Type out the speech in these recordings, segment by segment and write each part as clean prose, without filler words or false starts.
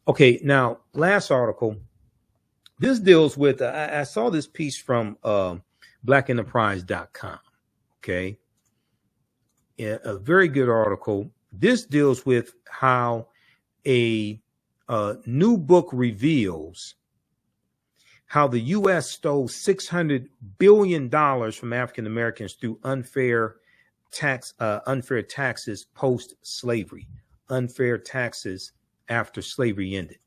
Okay, now last article. This deals with. I saw this piece from blackenterprise.com. Okay, a very good article. This deals with how a new book reveals how the U.S. stole $600 billion from African Americans through unfair taxes post-slavery, unfair taxes after slavery ended.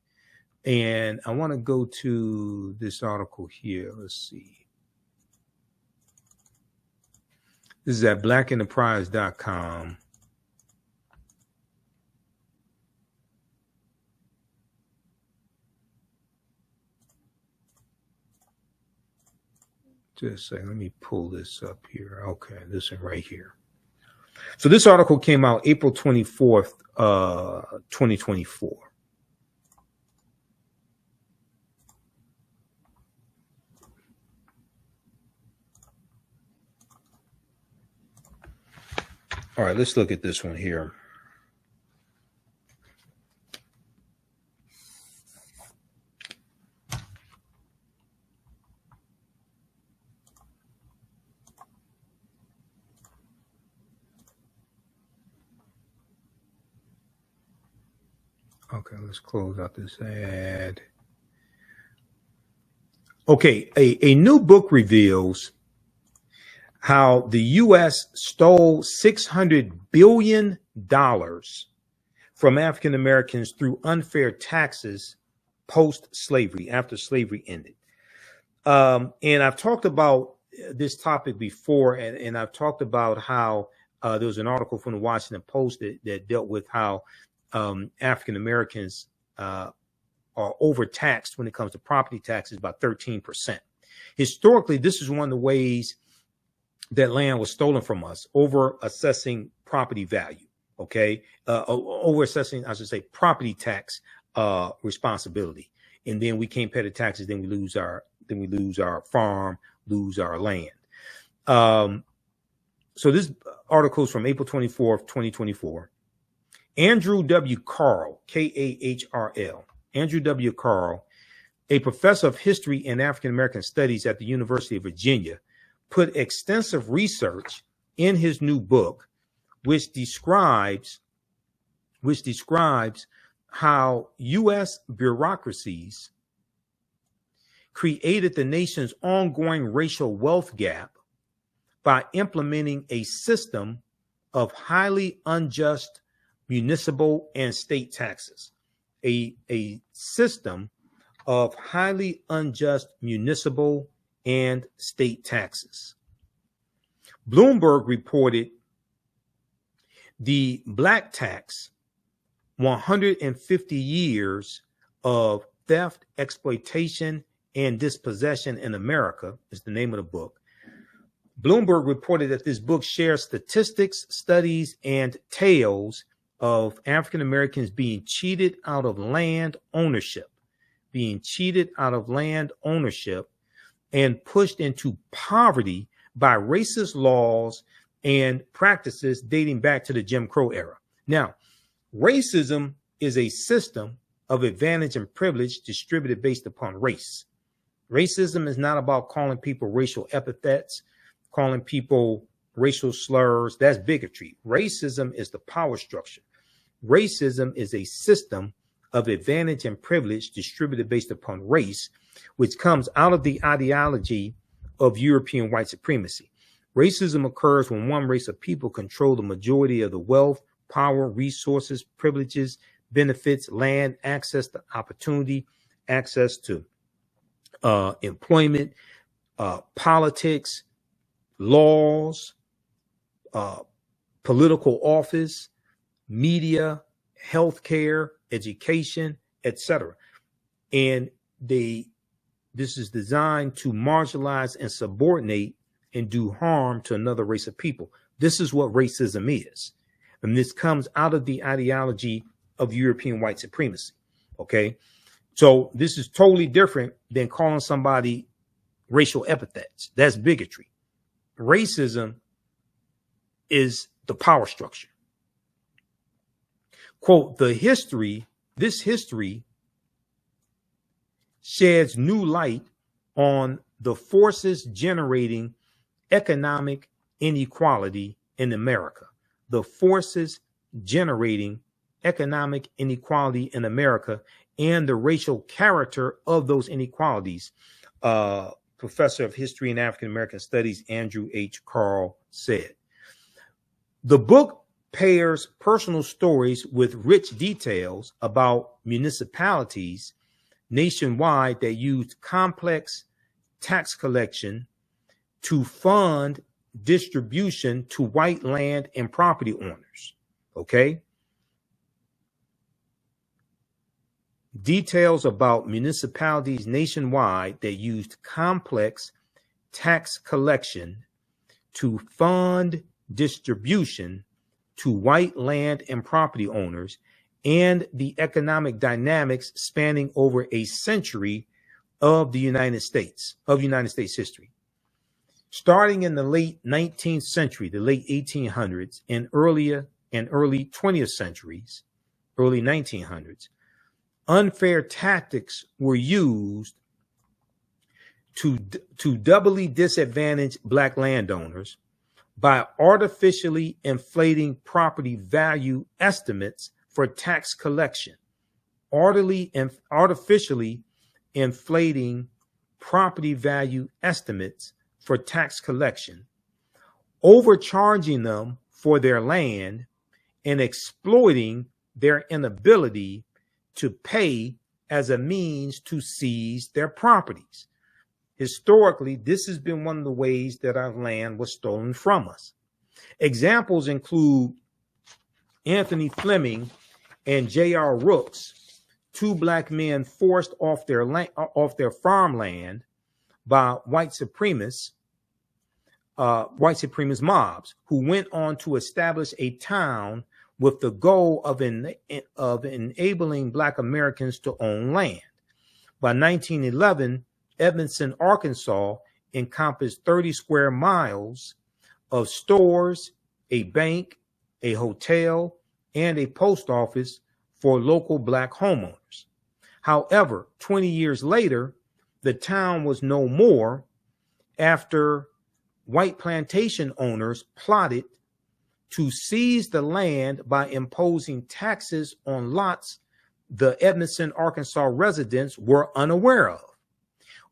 And I want to go to this article here. Let's see. This is at blackenterprise.com. Just a second, let me pull this up here. Okay, this one right here. So this article came out April 24th, 2024. All right, let's look at this one here. Okay, let's close out this ad. Okay, a new book reveals how the U.S. stole $600 billion from African Americans through unfair taxes post-slavery, after slavery ended. And I've talked about this topic before, and I've talked about how there was an article from the Washington Post that dealt with how African Americans are overtaxed when it comes to property taxes by 13%. Historically, this is one of the ways that land was stolen from us, over assessing property value. Okay, over assessing, I should say, property tax responsibility, and then we can't pay the taxes. Then we lose our farm, lose our land. So this article is from April 24th, 2024. Andrew W. Carl, K-A-H-R-L, Andrew W. Carl, a professor of history and African American studies at the University of Virginia, put extensive research in his new book, which describes how U.S. bureaucracies created the nation's ongoing racial wealth gap by implementing a system of highly unjust municipal and state taxes, a system of highly unjust municipal and state taxes. Bloomberg reported the black tax, 150 years of theft, exploitation, and dispossession in America is the name of the book. Bloomberg reported that this book shares statistics, studies, and tales of African Americans being cheated out of land ownership, and pushed into poverty by racist laws and practices dating back to the Jim Crow era. Now, racism is a system of advantage and privilege distributed based upon race. Racism is not about calling people racial epithets, calling people racial slurs. That's bigotry. Racism is the power structure. Racism is a system of advantage and privilege distributed based upon race, which comes out of the ideology of European white supremacy. Racism occurs when one race of people control the majority of the wealth, power, resources, privileges, benefits, land, access to opportunity, access to employment, politics, laws, political office, media, healthcare, education, etc. And this is designed to marginalize and subordinate and do harm to another race of people. This is what racism is. And this comes out of the ideology of European white supremacy. Okay. So this is totally different than calling somebody racial epithets. That's bigotry. Racism is the power structure. Quote, this history sheds new light on the forces generating economic inequality in America. The forces generating economic inequality in America and the racial character of those inequalities. Professor of History and African American Studies Andrew H. Carl said. The book pairs personal stories with rich details about municipalities nationwide that used complex tax collection to fund distribution to white land and property owners. Okay? Details about municipalities nationwide that used complex tax collection to fund distribution to white land and property owners, and the economic dynamics spanning over a century of the United States history. Starting in the late 19th century, the late 1800s, and early 20th centuries, early 1900s, unfair tactics were used to doubly disadvantage Black landowners by artificially inflating property value estimates for tax collection. Artificially inflating property value estimates for tax collection, overcharging them for their land, and exploiting their inability to pay as a means to seize their properties. Historically, this has been one of the ways that our land was stolen from us. Examples include Anthony Fleming and J.R. Rooks, two Black men forced off their farmland by white supremacist mobs who went on to establish a town with the goal of enabling Black Americans to own land. By 1911, Edmondson, Arkansas encompassed 30 square miles of stores, a bank, a hotel, and a post office for local Black homeowners. However, 20 years later, the town was no more after white plantation owners plotted to seize the land by imposing taxes on lots the Edmondson, Arkansas residents were unaware of.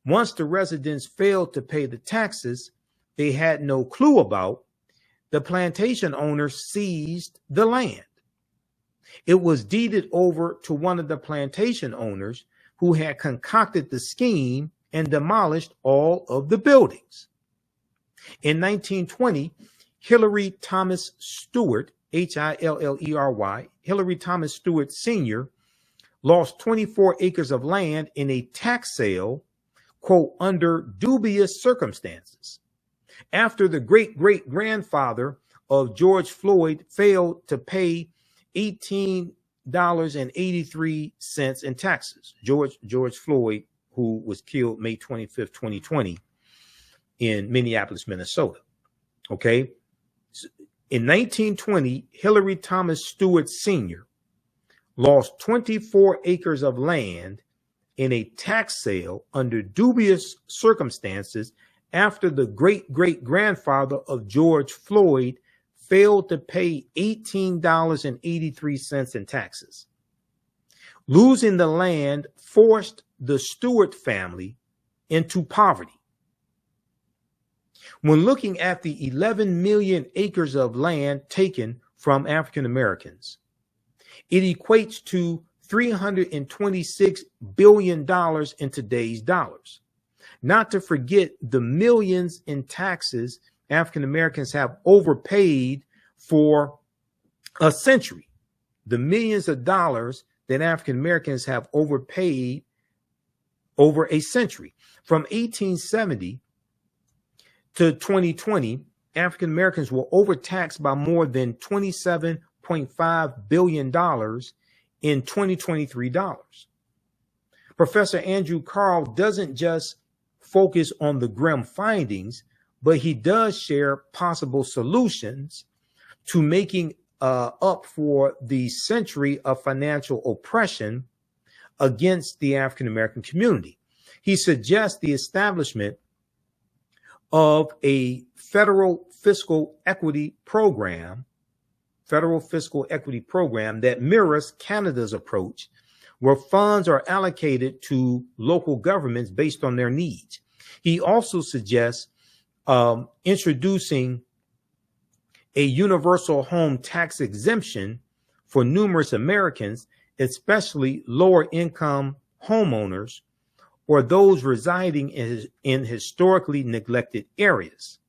Once the residents failed to pay the taxes they had no clue about, the plantation owners seized the land. It was deeded over to one of the plantation owners who had concocted the scheme and demolished all of the buildings. In 1920, Hillary Thomas Stewart, Hillery, Hillary Thomas Stewart Sr., lost 24 acres of land in a tax sale, quote, under dubious circumstances, after the great-great-grandfather of George Floyd failed to pay $18.83 in taxes. George Floyd, who was killed May 25th, 2020 in Minneapolis, Minnesota. Okay. In 1920, Hillary Thomas Stewart Sr. lost 24 acres of land in a tax sale under dubious circumstances after the great-great-grandfather of George Floyd failed to pay $18.83 in taxes. Losing the land forced the Stewart family into poverty. When looking at the 11 million acres of land taken from African Americans, it equates to $326 billion in today's dollars. Not to forget the millions in taxes African Americans have overpaid for a century. The millions of dollars that African Americans have overpaid over a century. From 1870 to 2020, African Americans were overtaxed by more than $27.5 billion in 2023 dollars. Professor Andrew Carl doesn't just focus on the grim findings, but he does share possible solutions to making up for the century of financial oppression against the African American community. He suggests the establishment of a federal fiscal equity program that mirrors Canada's approach, where funds are allocated to local governments based on their needs. He also suggests introducing a universal home tax exemption for numerous Americans, especially lower income homeowners or those residing in historically neglected areas.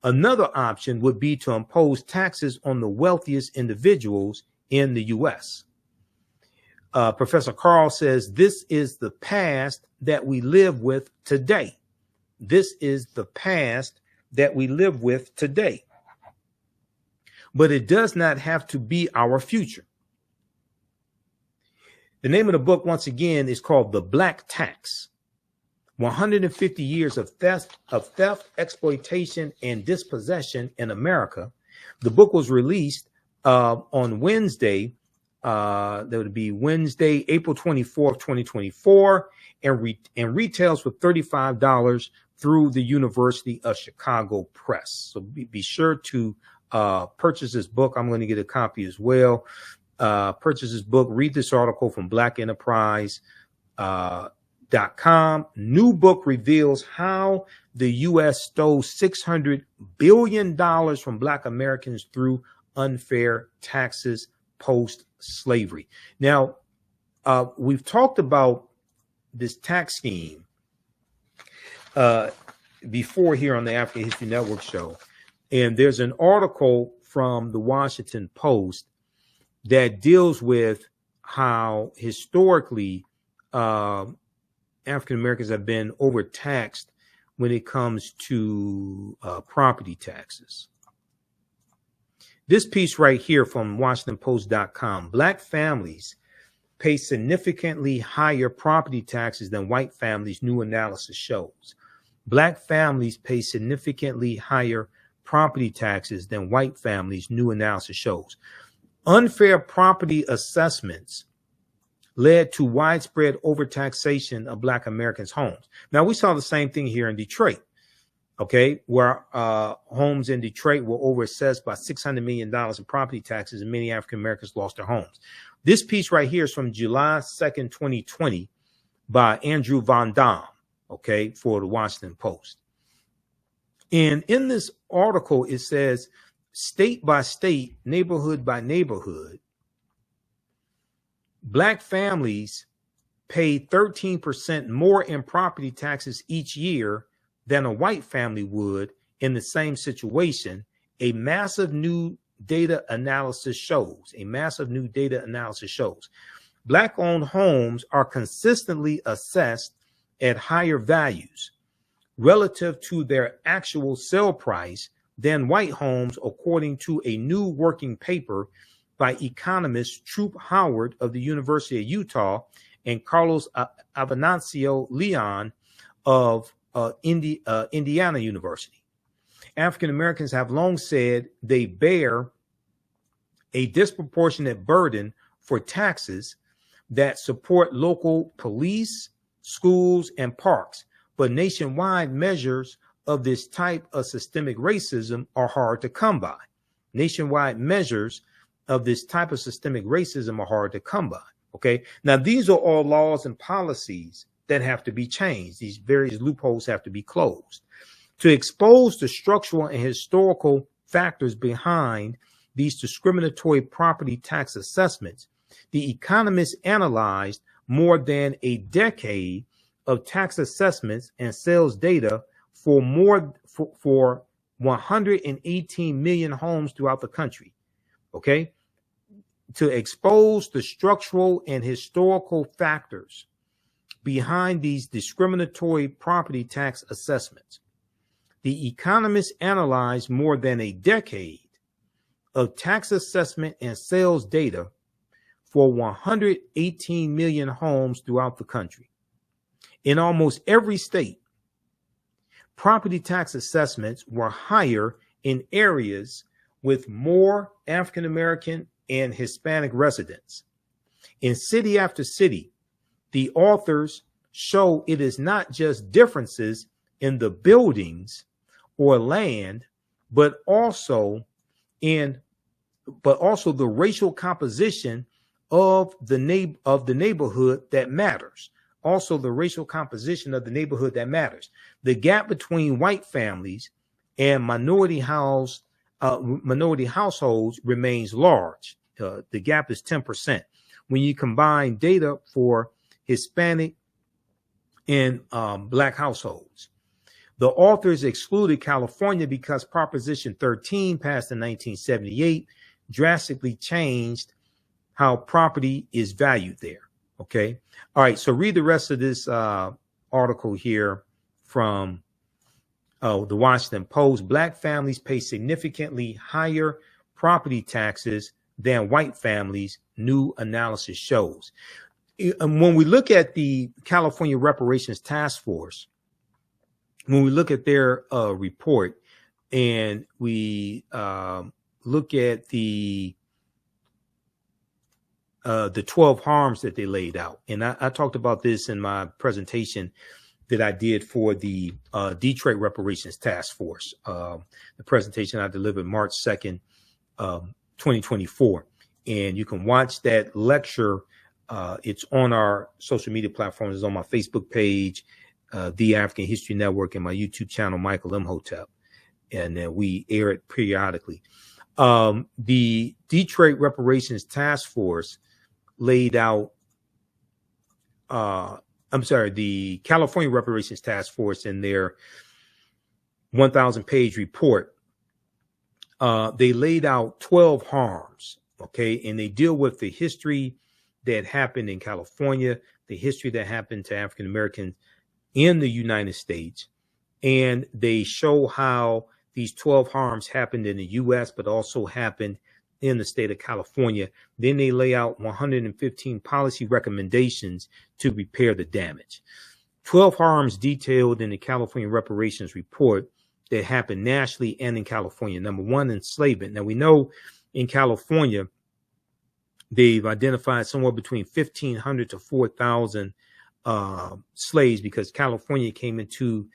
Another option would be to impose taxes on the wealthiest individuals in the U.S. Professor Carl says this is the past that we live with today. This is the past that we live with today. But it does not have to be our future. The name of the book, once again, is called The Black Tax: 150 Years of Theft, Exploitation, and Dispossession in America. The book was released on Wednesday. That would be Wednesday, April 24th, 2024, and retails for $35 through the University of Chicago Press. So be sure to purchase this book. I'm going to get a copy as well. Purchase this book. Read this article from blackenterprise.com. New book reveals how the U.S. stole $600 billion from Black Americans through unfair taxes post-slavery. Now, we've talked about this tax scheme before here on the African History Network show. And there's an article from the Washington Post that deals with how historically African Americans have been overtaxed when it comes to property taxes. This piece right here from WashingtonPost.com: Black families pay significantly higher property taxes than white families, new analysis shows. Black families pay significantly higher property taxes than white families, new analysis shows. Unfair property assessments led to widespread overtaxation of Black Americans' homes. Now, we saw the same thing here in Detroit, okay, where homes in Detroit were overassessed by $600 million in property taxes, and many African Americans lost their homes. This piece right here is from July 2nd, 2020 by Andrew Von Dam, okay, for the Washington Post. And in this article, it says, state by state, neighborhood by neighborhood, Black families pay 13% more in property taxes each year than a white family would in the same situation. A massive new data analysis shows. Black-owned homes are consistently assessed at higher values relative to their actual sale price than white homes, according to a new working paper by economist Troop Howard of the University of Utah and Carlos Avenancio Leon of Indiana University. African Americans have long said they bear a disproportionate burden for taxes that support local police, schools, and parks, but nationwide measures of this type of systemic racism are hard to come by. Okay. Now, these are all laws and policies that have to be changed. These various loopholes have to be closed. To expose the structural and historical factors behind these discriminatory property tax assessments, the economists analyzed more than a decade of tax assessments and sales data for 118 million homes throughout the country. Okay. To expose the structural and historical factors behind these discriminatory property tax assessments, the economists analyzed more than a decade of tax assessment and sales data for 118 million homes throughout the country. In almost every state, property tax assessments were higher in areas with more African American and Hispanic residents. In city after city, the authors show it is not just differences in the buildings or land, but also the racial composition of the neighborhood that matters. Also, the racial composition of the neighborhood that matters. The gap between white families and minority households remains large. The gap is 10%. When you combine data for Hispanic and Black households. The authors excluded California because Proposition 13, passed in 1978, drastically changed how property is valued there. Okay. All right. So read the rest of this article here from the Washington Post. Black families pay significantly higher property taxes than white families, new analysis shows. And when we look at the California Reparations Task Force, when we look at their report and we look at the 12 harms that they laid out, and I talked about this in my presentation that I did for the Detroit Reparations Task Force, the presentation I delivered March 2nd, 2024. And you can watch that lecture. It's on our social media platforms. It's on my Facebook page, The African History Network, and my YouTube channel, Michael Imhotep. And we air it periodically. The Detroit Reparations Task Force laid out, the California Reparations Task Force in their 1,000-page report, they laid out 12 harms, okay? And they deal with the history that happened in California, the history that happened to African Americans in the United States, and they show how these 12 harms happened in the U.S., but also happened in the state of California. Then they lay out 115 policy recommendations to repair the damage. 12 harms detailed in the California Reparations Report that happened nationally and in California. Number one, enslavement. Now, we know in California, they've identified somewhere between 1,500 to 4,000 slaves, because California came into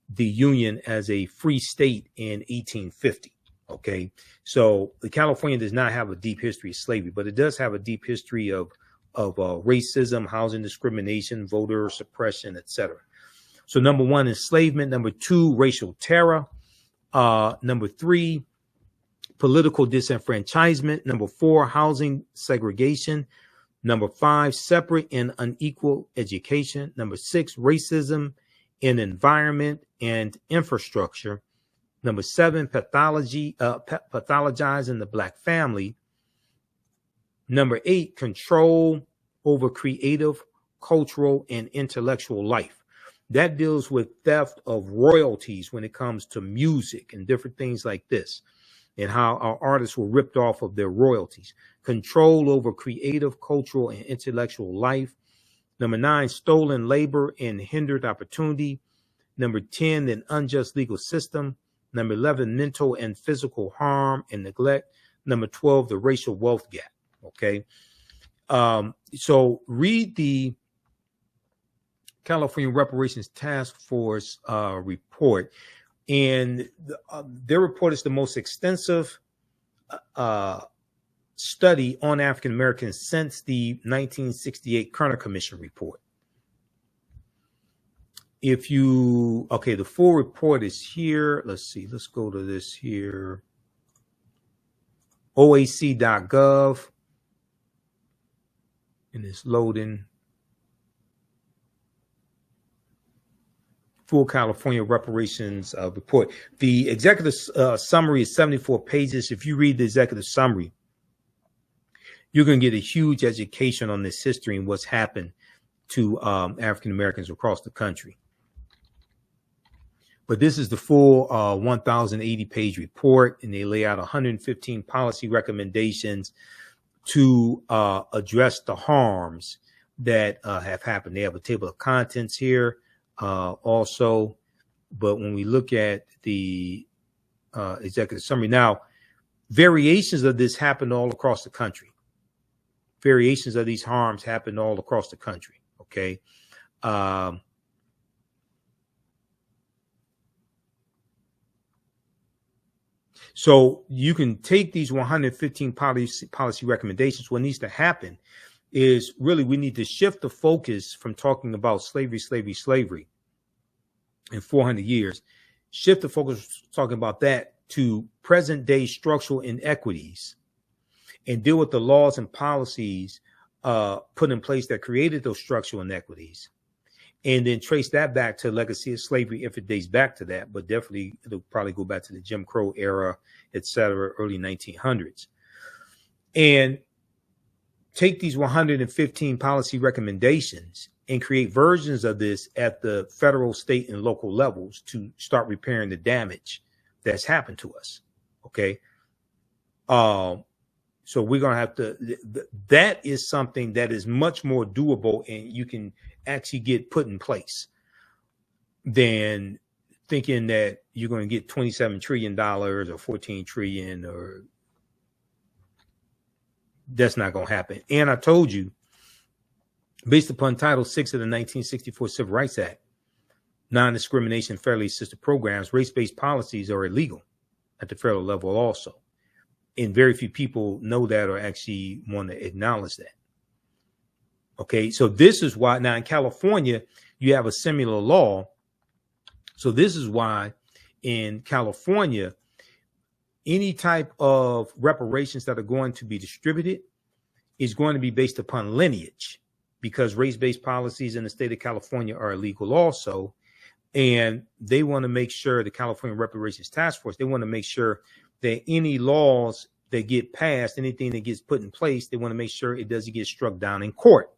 the Union as a free state in 1850. Okay, so California does not have a deep history of slavery, but it does have a deep history of racism, housing discrimination, voter suppression, etc. So number one, enslavement. Number two, racial terror. Number three, political disenfranchisement. Number four, housing segregation. Number five, separate and unequal education. Number six, racism in environment and infrastructure. Number seven, pathologizing the Black family. Number eight, control over creative, cultural, and intellectual life. That deals with theft of royalties when it comes to music and different things like this, and how our artists were ripped off of their royalties. Control over creative, cultural, and intellectual life. Number nine, stolen labor and hindered opportunity. Number 10, an unjust legal system. Number 11, mental and physical harm and neglect. Number 12, the racial wealth gap. Okay. So read the California Reparations Task Force report. And their report is the most extensive study on African Americans since the 1968 Kerner Commission report. The full report is here. Let's see. Let's go to this here. OAC.gov. And it's loading. Full California Reparations report. The executive summary is 74 pages. If you read the executive summary, you're going to get a huge education on this history and what's happened to African Americans across the country. But this is the full 1,080-page report, and they lay out 115 policy recommendations to address the harms that have happened. They have a table of contents here also. But when we look at the executive summary, now, variations of this happened all across the country. Variations of these harms happened all across the country, okay? So you can take these 115 policy recommendations. What needs to happen is really we need to shift the focus from talking about slavery in 400 years, shift the focus talking about that to present day structural inequities and deal with the laws and policies put in place that created those structural inequities. And then trace that back to legacy of slavery if it dates back to that, but definitely it'll probably go back to the Jim Crow era, et cetera, early 1900s. And take these 115 policy recommendations and create versions of this at the federal, state, and local levels to start repairing the damage that's happened to us. Okay. So we're going to have to, that is something that is much more doable and you can actually get put in place than thinking that you're going to get $27 trillion or 14 trillion, or that's not going to happen. And I told you, based upon Title VI of the 1964 Civil Rights Act, non-discrimination, fairly assisted programs, race-based policies are illegal at the federal level also. And very few people know that or actually want to acknowledge that. Okay, so this is why now in California, you have a similar law. So this is why in California, any type of reparations that are going to be distributed is going to be based upon lineage, because race-based policies in the state of California are illegal also. And they want to make sure, the California Reparations Task Force, they want to make sure that any laws that get passed, anything that gets put in place, they want to make sure it doesn't get struck down in court,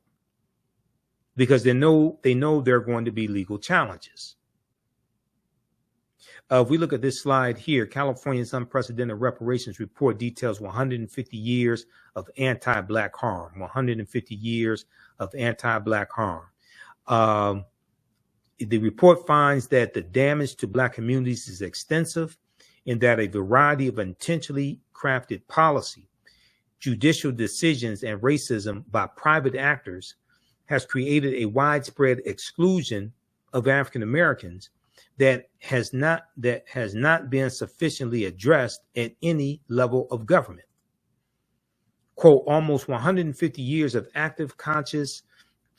because they know there are going to be legal challenges. If we look at this slide here, California's unprecedented reparations report details 150 years of anti-Black harm, 150 years of anti-Black harm. The report finds that the damage to Black communities is extensive, and that a variety of intentionally crafted policy, judicial decisions, and racism by private actors has created a widespread exclusion of African Americans that has not been sufficiently addressed at any level of government. Quote, almost 150 years of active, conscious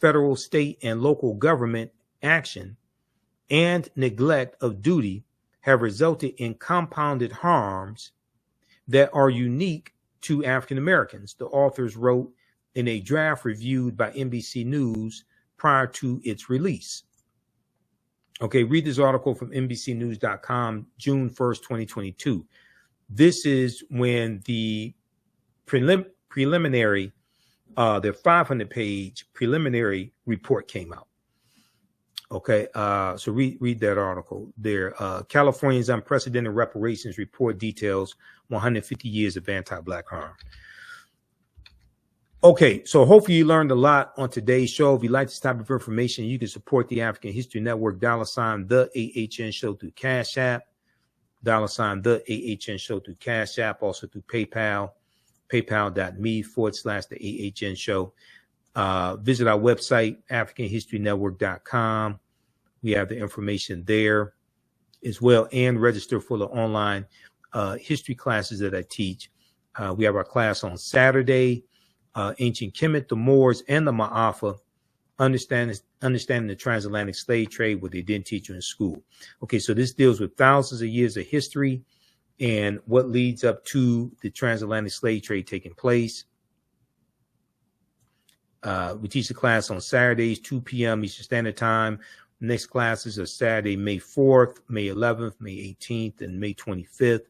federal, state, and local government action and neglect of duty have resulted in compounded harms that are unique to African Americans, the authors wrote in a draft reviewed by NBC News prior to its release. Okay, read this article from NBCnews.com, June 1st, 2022. This is when the preliminary, their 500-page preliminary report came out. Okay, so read that article there. California's unprecedented reparations report details 150 years of anti-Black harm. Okay, so hopefully you learned a lot on today's show. If you like this type of information, you can support the African History Network, $ the AHN Show through Cash App, $ the AHN Show through Cash App, also through PayPal, paypal.me/the AHN Show. Visit our website, AfricanHistoryNetwork.com. We have the information there as well, and register for the online history classes that I teach. We have our class on Saturday, Ancient Kemet, the Moors, and the Ma'afa, understanding the transatlantic slave trade, what they didn't teach you in school. Okay, so this deals with thousands of years of history and what leads up to the transatlantic slave trade taking place. We teach the class on Saturdays, 2 p.m. Eastern Standard Time. Next classes are Saturday, May 4th, May 11th, May 18th, and May 25th.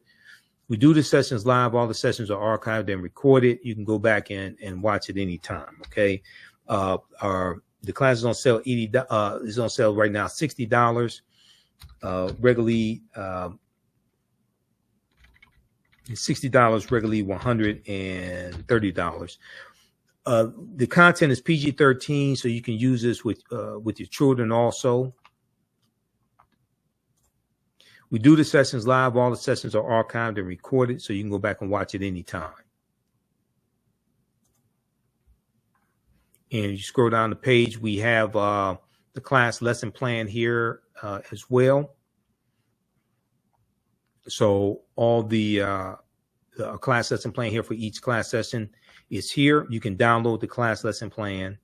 We do the sessions live. All the sessions are archived and recorded. You can go back and watch it anytime. Okay. The class is on sale. Is on sale right now, $60. Regularly, $60. Regularly, $130. The content is PG-13, so you can use this with your children also. We do the sessions live. All the sessions are archived and recorded, so you can go back and watch it anytime. And you scroll down the page, we have the the class lesson plan here as well. So all the class lesson plan here for each class session is here. You can download the class lesson plan.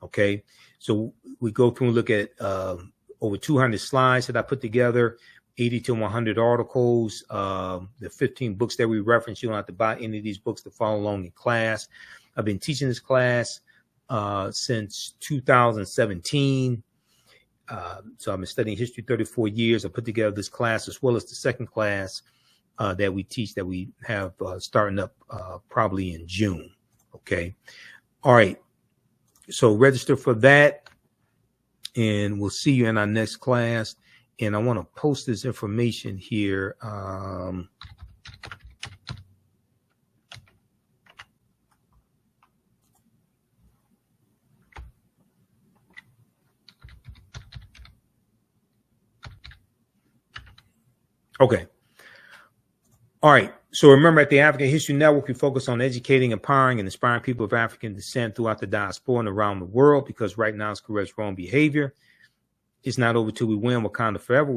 Okay, so we go through and look at over 200 slides that I put together, 80 to 100 articles, the 15 books that we reference. You don't have to buy any of these books to follow along in class. I've been teaching this class since 2017. So I've been studying history 34 years. I put together this class as well as the second class that we teach, that we have starting up probably in June. Okay. All right. So register for that, and we'll see you in our next class. And I want to post this information here. Okay. All right. So remember, at the African History Network, we focus on educating, empowering, and inspiring people of African descent throughout the diaspora and around the world, because right now it's correct wrong behavior. It's not over till we win. Wakanda forever.